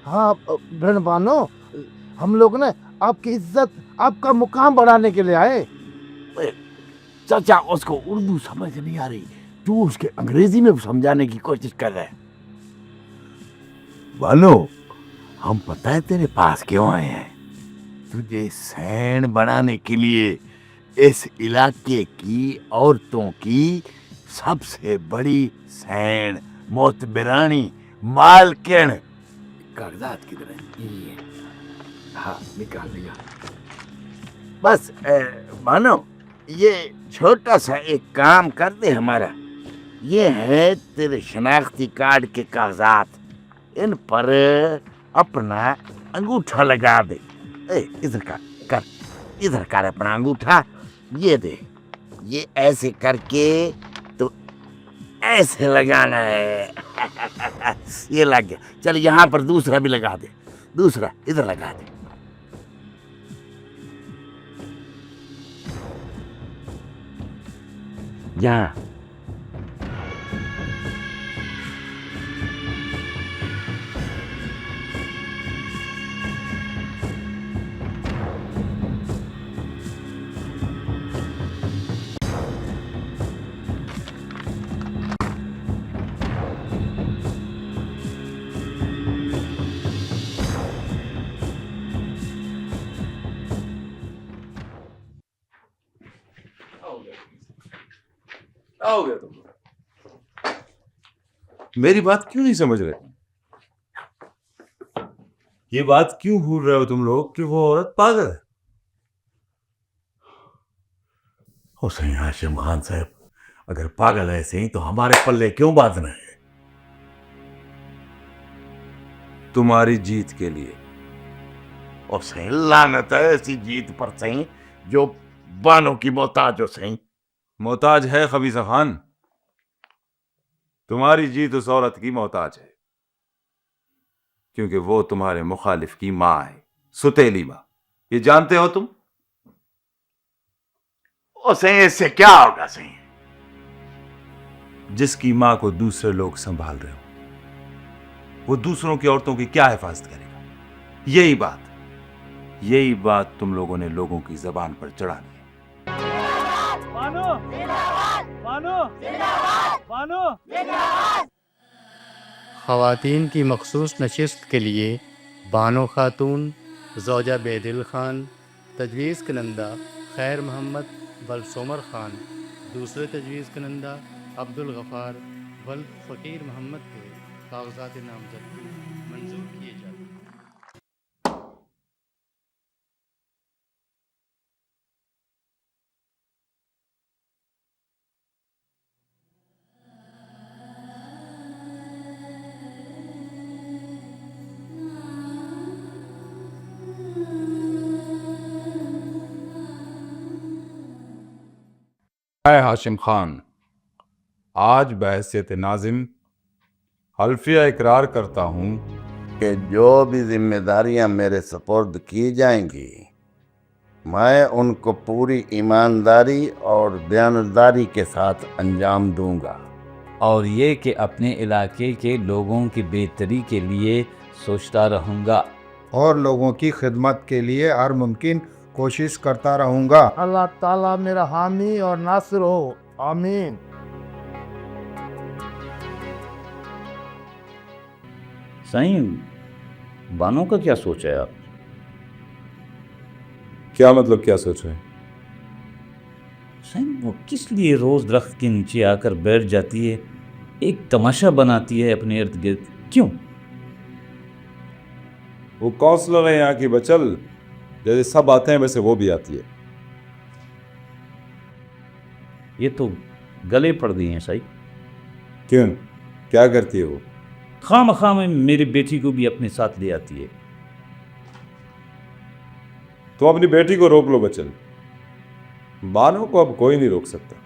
हाँ बहन बानो, हम लोग ना आपकी इज्जत, आपका मुकाम बढ़ाने के लिए आए। चाचा उसको उर्दू समझ नहीं आ रही, तू उसके अंग्रेजी में समझाने की कोशिश कर रहा है। बानो, हम पता है तेरे पास क्यों आए हैं? तुझे सैन बनाने के लिए। इस इलाके की औरतों की सबसे बड़ी सैन, मोतबरानी, मालकिन। कागजात किधर है? ये हाँ, निकाल लिया। बस मानो, ये छोटा सा एक काम कर दे हमारा। ये है तेरे शनाख्ती कार्ड के कागजात, इन पर अपना अंगूठा लगा दे। इधर कर, इधर कर अपना अंगूठा, ये दे। ये ऐसे करके तो ऐसे लगाना है। ये लग गया। चल यहाँ पर दूसरा भी लगा दे, दूसरा इधर लगा दे। यहाँ हो गया तुम? मेरी बात क्यों नहीं समझ रहे? ये बात क्यों भूल रहे हो तुम लोग कि वो औरत पागल है? हुसैन हाशिम खान साहब, अगर पागल ऐसे ही तो हमारे पल्ले क्यों बांधना है? तुम्हारी जीत के लिए। और सही लानत है ऐसी जीत पर सही जो बानों की मोहताज हो सही। मोहताज है खबीसा खान, तुम्हारी जीत उस औरत की मोहताज है, क्योंकि वो तुम्हारे मुखालिफ की माँ है, सुतेली माँ। ये जानते हो तुम? और सही इससे क्या होगा सही? जिसकी माँ को दूसरे लोग संभाल रहे हो, वो दूसरों की औरतों की क्या हिफाजत करेगा? यही बात तुम लोगों ने लोगों की जबान पर चढ़ानी है। बानो बानो बानो। ख़वातीन की मखसूस नशिस्त के लिए बानो खातून, ज़ौजा बेदिल ख़ान, तजवीज़ कनंदा खैर मोहम्मद वल सोमर ख़ान, दूसरे तजवीज़ कनंदा अब्दुल गफ़ार वल फ़कीर मोहम्मद के कागज़ात नामज़दगी मंजूर किए जाते हैं। मैं हाशिम खान आज बहैसियत नाजिम हल्फिया इकरार करता हूँ कि जो भी जिम्मेदारियां मेरे सपुर्द की जाएंगी, मैं उनको पूरी ईमानदारी और दयानतदारी के साथ अंजाम दूंगा। और ये कि अपने इलाके के लोगों की बेहतरी के लिए सोचता रहूँगा और लोगों की खिदमत के लिए हर मुमकिन कोशिश करता रहूँगा। अल्लाह ताला मेरा हामी और नासिर हो, आमीन। सही बानों का क्या सोचा है आप? क्या मतलब क्या सोच रहे हैं? सही वो किस लिए रोज़ दरख्त के नीचे आकर बैठ जाती है, एक तमाशा बनाती है अपने इर्द गिर्द, क्यों? वो काउंसलर है यहाँ की बचल, जैसे सब आते हैं वैसे वो भी आती है। ये तो गले पड़ गई हैं सही। क्यों, क्या करती है वो? खामखा में मेरी बेटी को भी अपने साथ ले आती है। तुम अपनी बेटी को रोक लो बचल, बानो को अब कोई नहीं रोक सकता।